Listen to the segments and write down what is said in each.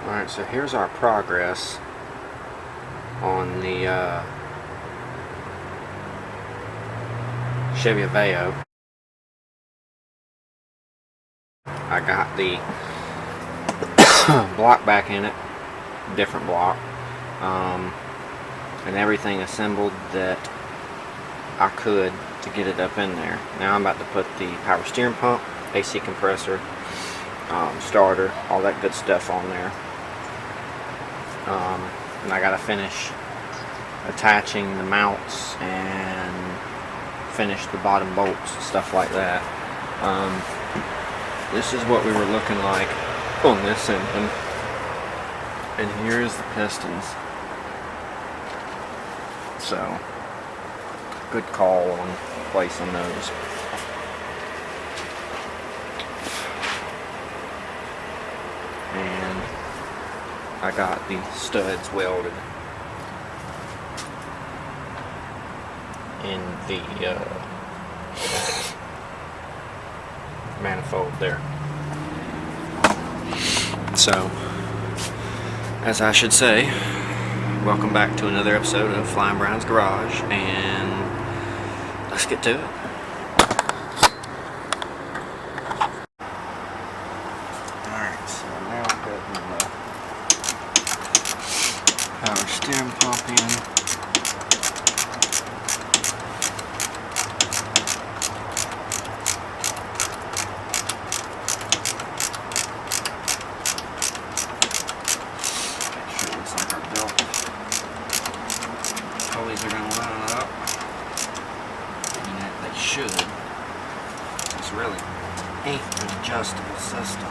Alright, so here's our progress on the Chevy Aveo. I got the block back in it, different block, and everything assembled that I could to get it up in there. Now I'm about to put the power steering pump, AC compressor, starter, all that good stuff on there. And I gotta finish attaching the mounts and finish the bottom bolts, stuff like that. This is what we were looking like on this engine, and here's the pistons. So good call on placing those. And I got the studs welded in the manifold there. So, as I should say, welcome back to another episode of Flying Brian's Garage, and let's get to it. Alright, so now I'm putting the power steering pump in. Pulleys are going to line up, and they should. It's really ain't an adjustable system.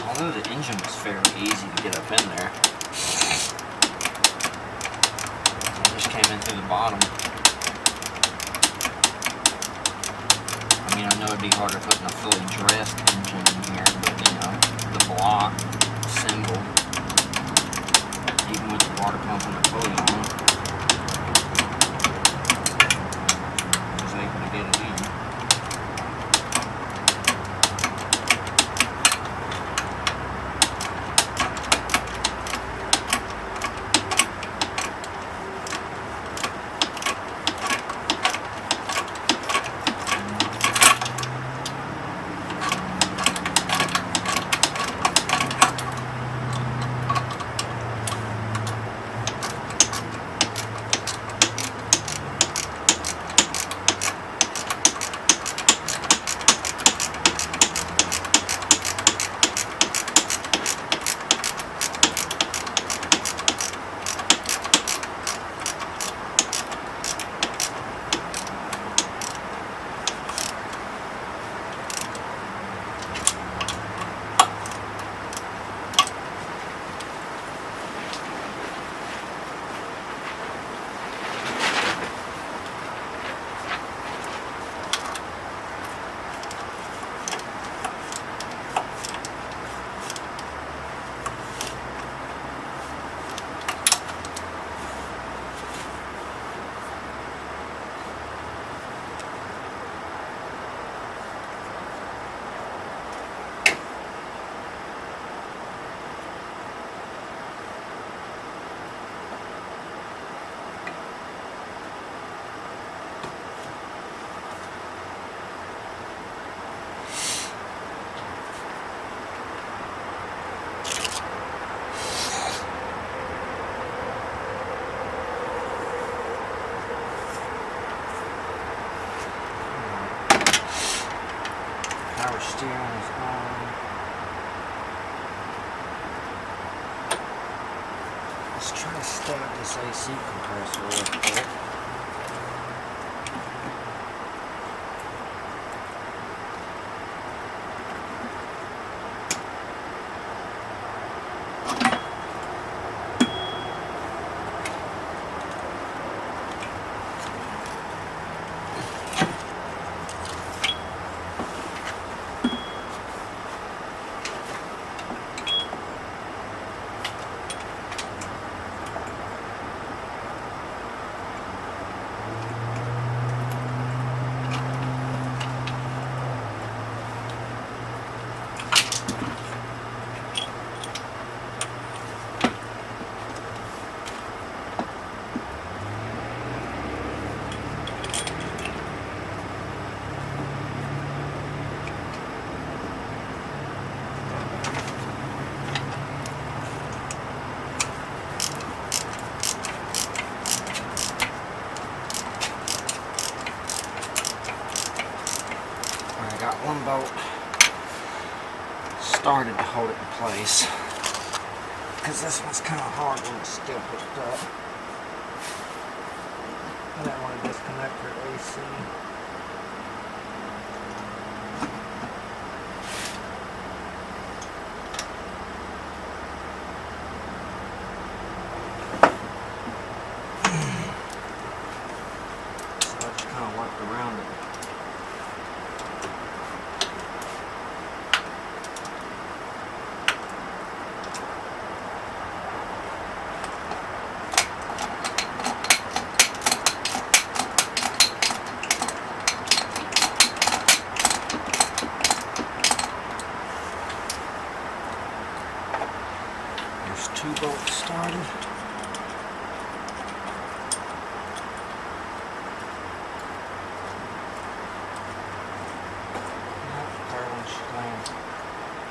Although the engine was fairly easy to get up in there, I just came in through the bottom. I mean, I know it'd be harder putting a fully dressed engine in here, but you know, the block, symbol, even with the water pump and the pulley on, I was able to get it in. steering is on. Let's try to start this AC compressor real quick. One bolt started to hold it in place because this one's kind of hard when it's still hooked up. I didn't want to disconnect your AC. So I just kind of worked around it. There's 2 bolts started. That third one should land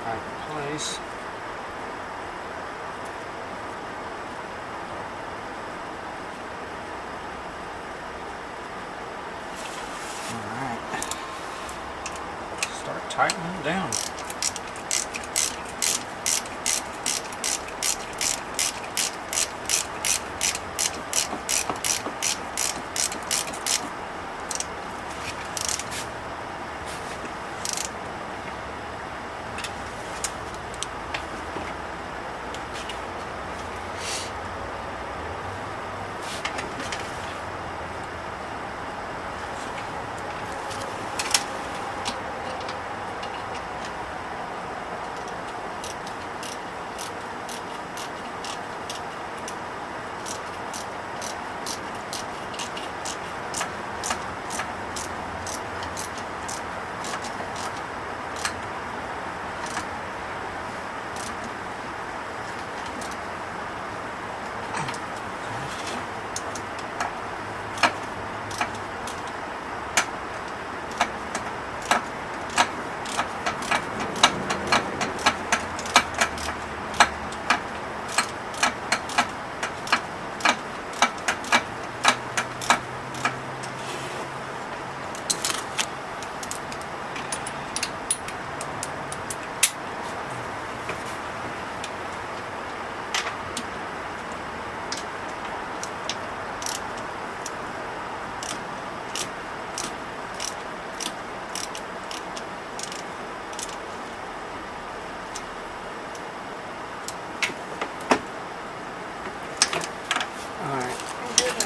right in place. Alright. Start tightening it down.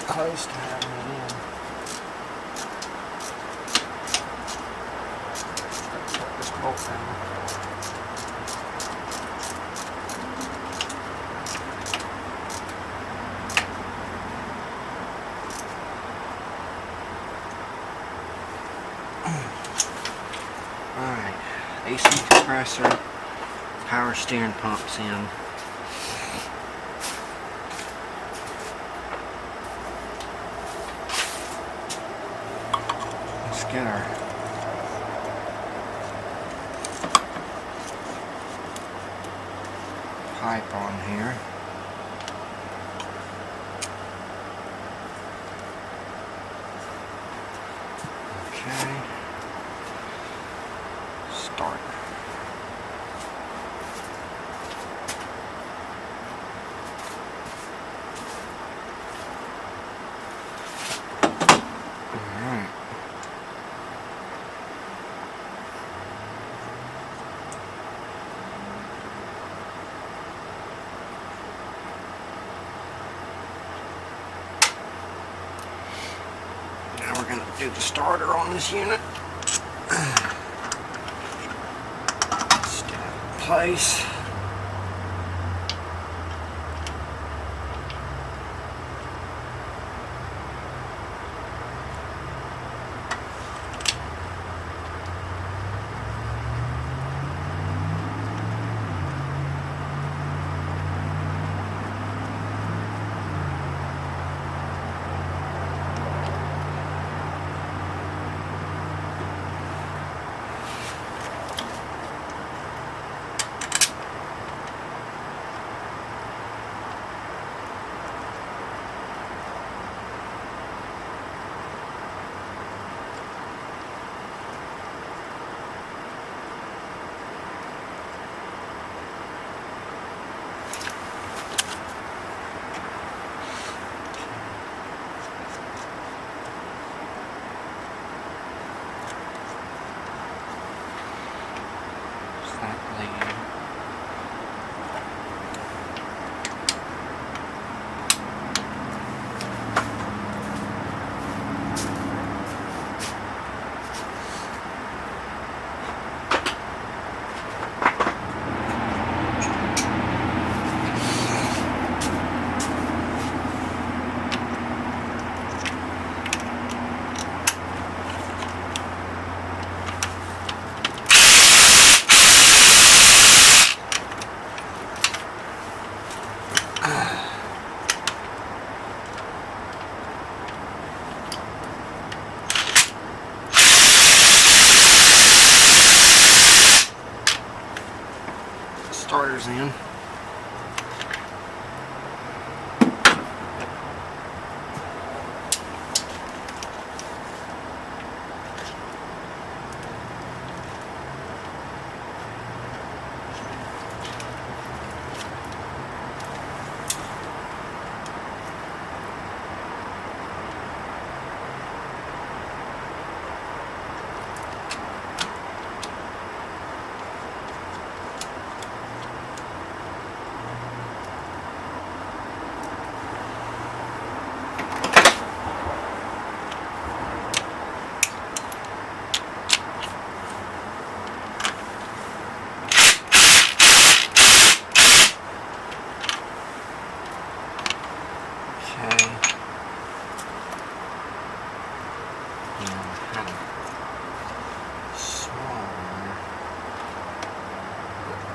Close to having it in. Put this bolt down. Alright, AC compressor, power steering pumps in. Get our pipe on here. Okay. Start going to do the starter on this unit. Stay in place. Starters in.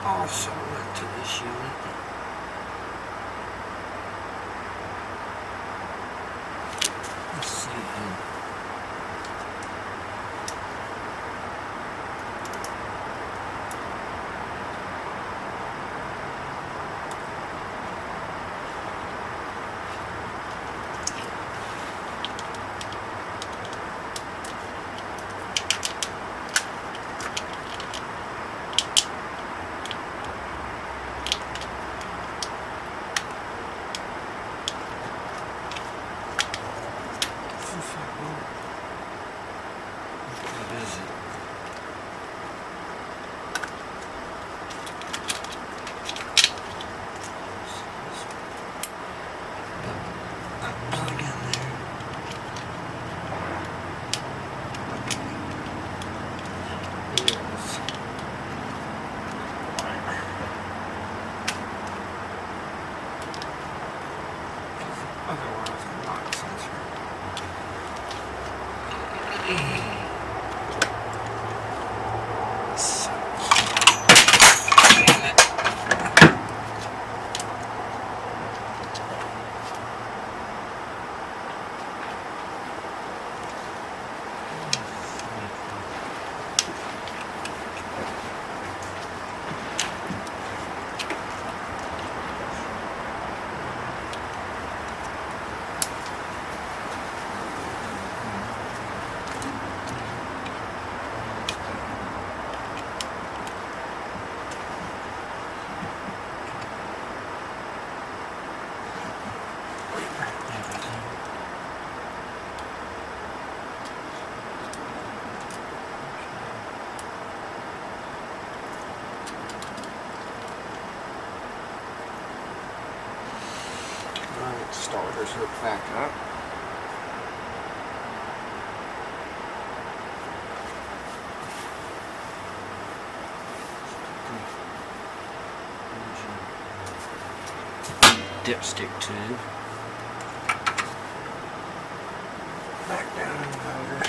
Also went to this unit. Let's see. Starters hooked back up. dipstick tube. Back down in the motor.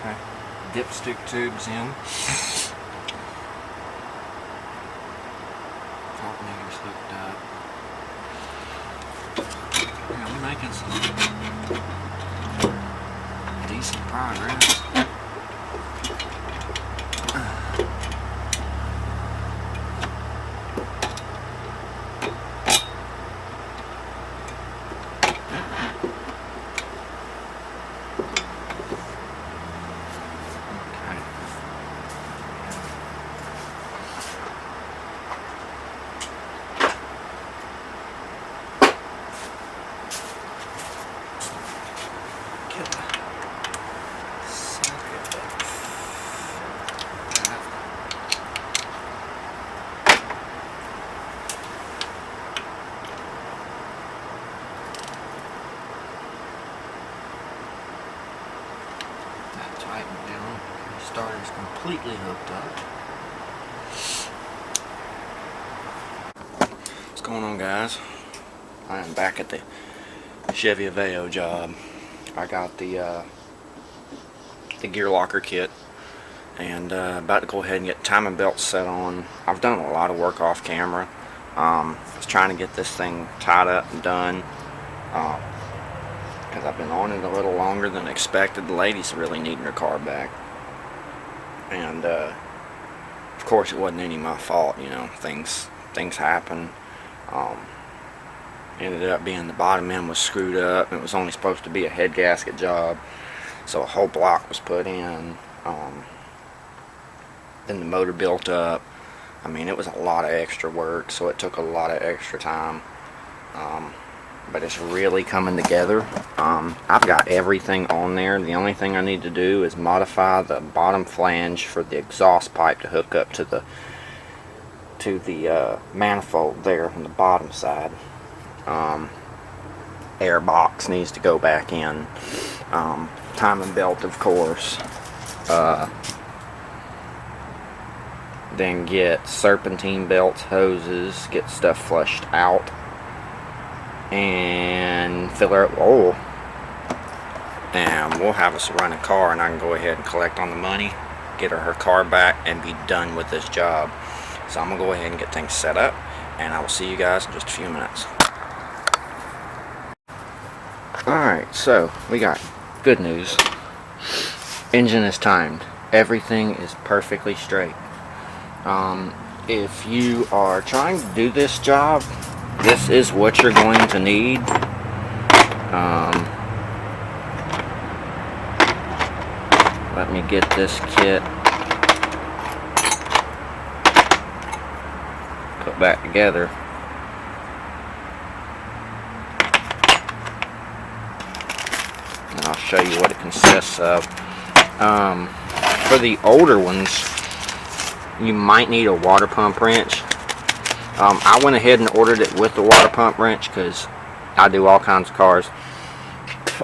Okay, dipstick tubes in. Alternator's hooked up. Yeah, we're making some decent progress. Tightened down. The starter's completely hooked up. What's going on, guys? I am back at the Chevy Aveo job. I got the gear locker kit and about to go ahead and get timing belts set on. I've done a lot of work off camera. I was trying to get this thing tied up and done. Because I've been on it a little longer than expected. The lady's really needing her car back, and of course it wasn't any of my fault. You know, things happen. Ended up being the bottom end was screwed up, and it was only supposed to be a head gasket job, so a whole block was put in. Then the motor built up. I mean, it was a lot of extra work, so it took a lot of extra time. But it's really coming together. I've got everything on there. The only thing I need to do is modify the bottom flange for the exhaust pipe to hook up to the manifold there on the bottom side. Air box needs to go back in. Timing belt, of course. Then get serpentine belts, hoses, get stuff flushed out, and fill her up with oil, and we'll have us a running car, and I can go ahead and collect on the money, get her car back, and be done with this job. So I'm gonna go ahead and get things set up, and I will see you guys in just a few minutes. Alright, so we got good news. Engine is timed. Everything is perfectly straight. If you are trying to do this job, this is what you're going to need. Let me get this kit put back together. And I'll show you what it consists of. For the older ones, you might need a water pump wrench. I went ahead and ordered it with the water pump wrench because I do all kinds of cars.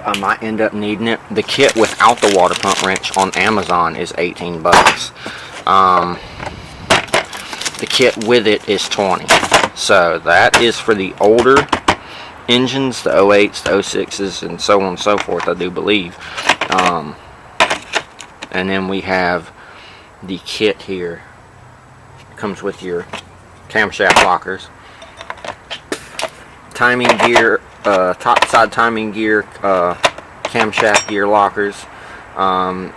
I might end up needing it. The kit without the water pump wrench on Amazon is 18 bucks. The kit with it is 20. So that is for the older engines, the 08s, the 06s, and so on and so forth, I do believe. And then we have the kit here. It comes with your camshaft lockers, timing gear, top side timing gear, camshaft gear lockers.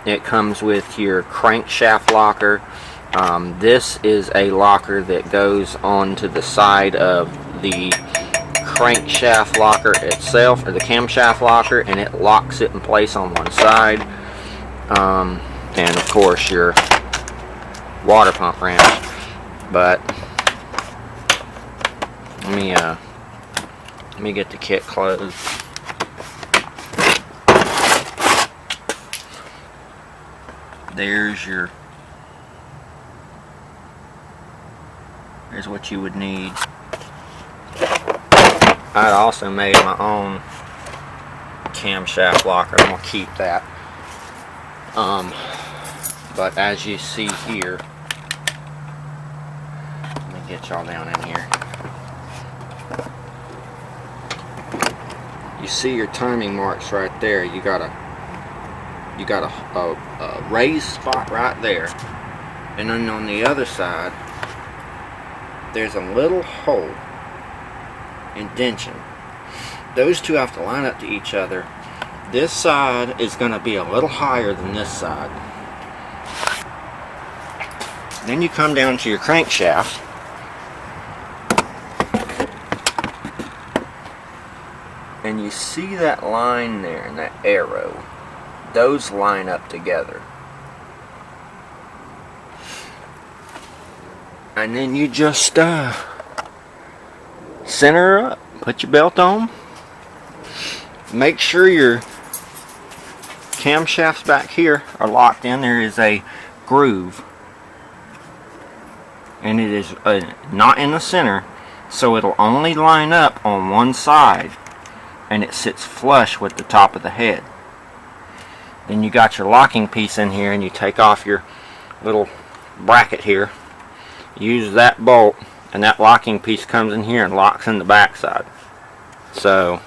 It comes with your crankshaft locker. This is a locker that goes onto the side of the crankshaft locker itself, or the camshaft locker, and it locks it in place on one side. And of course your water pump wrench. But let me get the kit closed. There's what you would need. I also made my own camshaft locker. I'm gonna keep that. But as you see here, let me get y'all down in here. You see your timing marks right there. You got a raised spot right there, and then on the other side there's a little hole, indentation. Those two have to line up to each other. This side is going to be a little higher than this side. Then you come down to your crankshaft, and you see that line there and that arrow. Those line up together. And then you just center up, put your belt on, make sure your camshafts back here are locked in. There is a groove, and it is not in the center, so it'll only line up on one side, and it sits flush with the top of the head. Then you got your locking piece in here, and you take off your little bracket here, use that bolt, and that locking piece comes in here and locks in the back side. So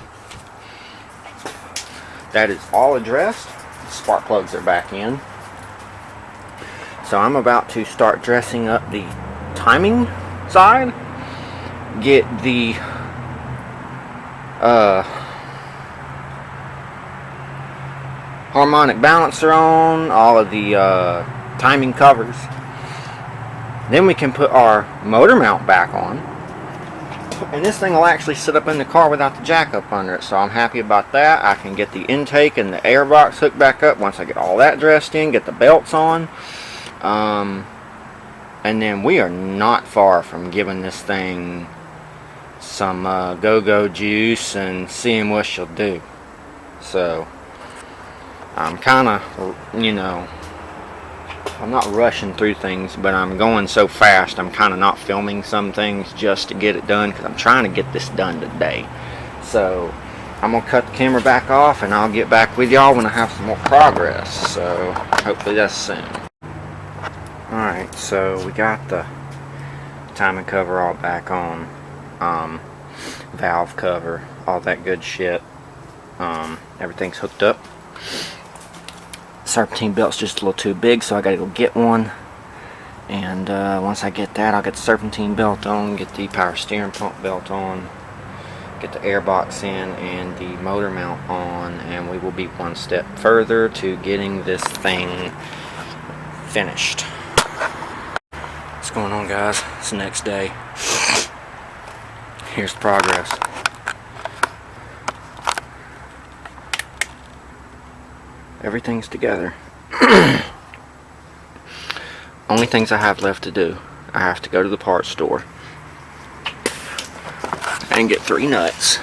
that is all addressed. Spark plugs are back in. So I'm about to start dressing up the timing side, get the harmonic balancer on, all of the timing covers. Then we can put our motor mount back on, and this thing will actually sit up in the car without the jack up under it, so I'm happy about that. I can get the intake and the air box hooked back up once I get all that dressed in, get the belts on, and then we are not far from giving this thing some go-go juice and seeing what she'll do. So I'm kind of, I'm not rushing through things, but I'm going so fast I'm kind of not filming some things just to get it done, because I'm trying to get this done today. So I'm going to cut the camera back off, and I'll get back with y'all when I have some more progress. So hopefully that's soon. Alright, so we got the timing cover all back on, valve cover, all that good shit. Everything's hooked up. Serpentine belt's just a little too big, so I gotta go get one. And once I get that, I'll get the serpentine belt on, get the power steering pump belt on, get the air box in, and the motor mount on, and we will be one step further to getting this thing finished. What's going on, guys? It's the next day. Here's the progress. Everything's together. Only things I have left to do, I have to go to the parts store and get 3 nuts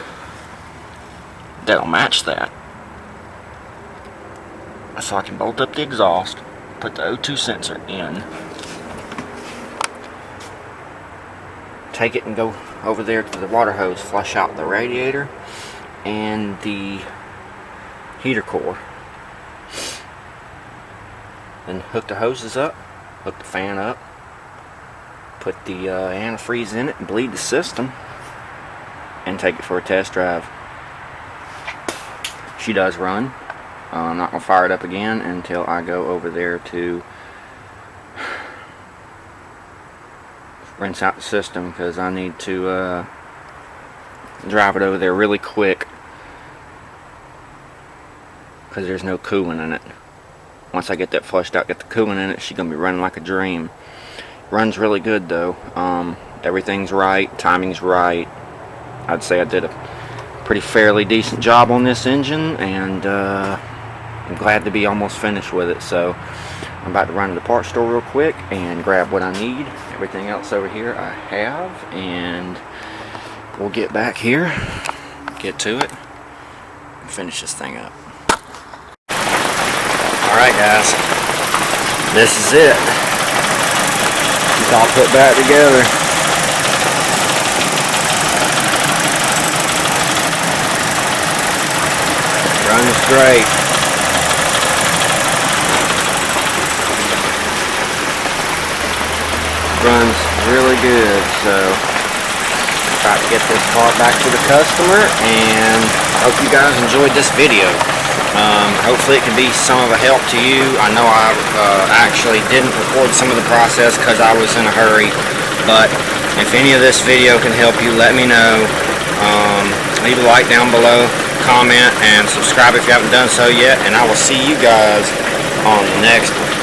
that'll match that, so I can bolt up the exhaust, put the O2 sensor in, take it and go over there to the water hose, flush out the radiator and the heater core. Then hook the hoses up, hook the fan up, put the antifreeze in it and bleed the system, and take it for a test drive. She does run. I'm not going to fire it up again until I go over there to rinse out the system, because I need to drive it over there really quick, because there's no coolant in it. Once I get that flushed out, get the coolant in it, she's going to be running like a dream. Runs really good though. Everything's right, timing's right. I'd say I did a pretty fairly decent job on this engine, and I'm glad to be almost finished with it. So I'm about to run to the parts store real quick and grab what I need. Everything else over here I have, and we'll get back here, get to it, and finish this thing up. Alright guys, this is it. It's all put back together. Runs great. Runs really good, so about to get this car back to the customer, and I hope you guys enjoyed this video. Hopefully it can be some of a help to you. I know I actually didn't record some of the process because I was in a hurry, but if any of this video can help you, let me know. Leave a like down below, comment, and subscribe if you haven't done so yet, and I will see you guys on the next one.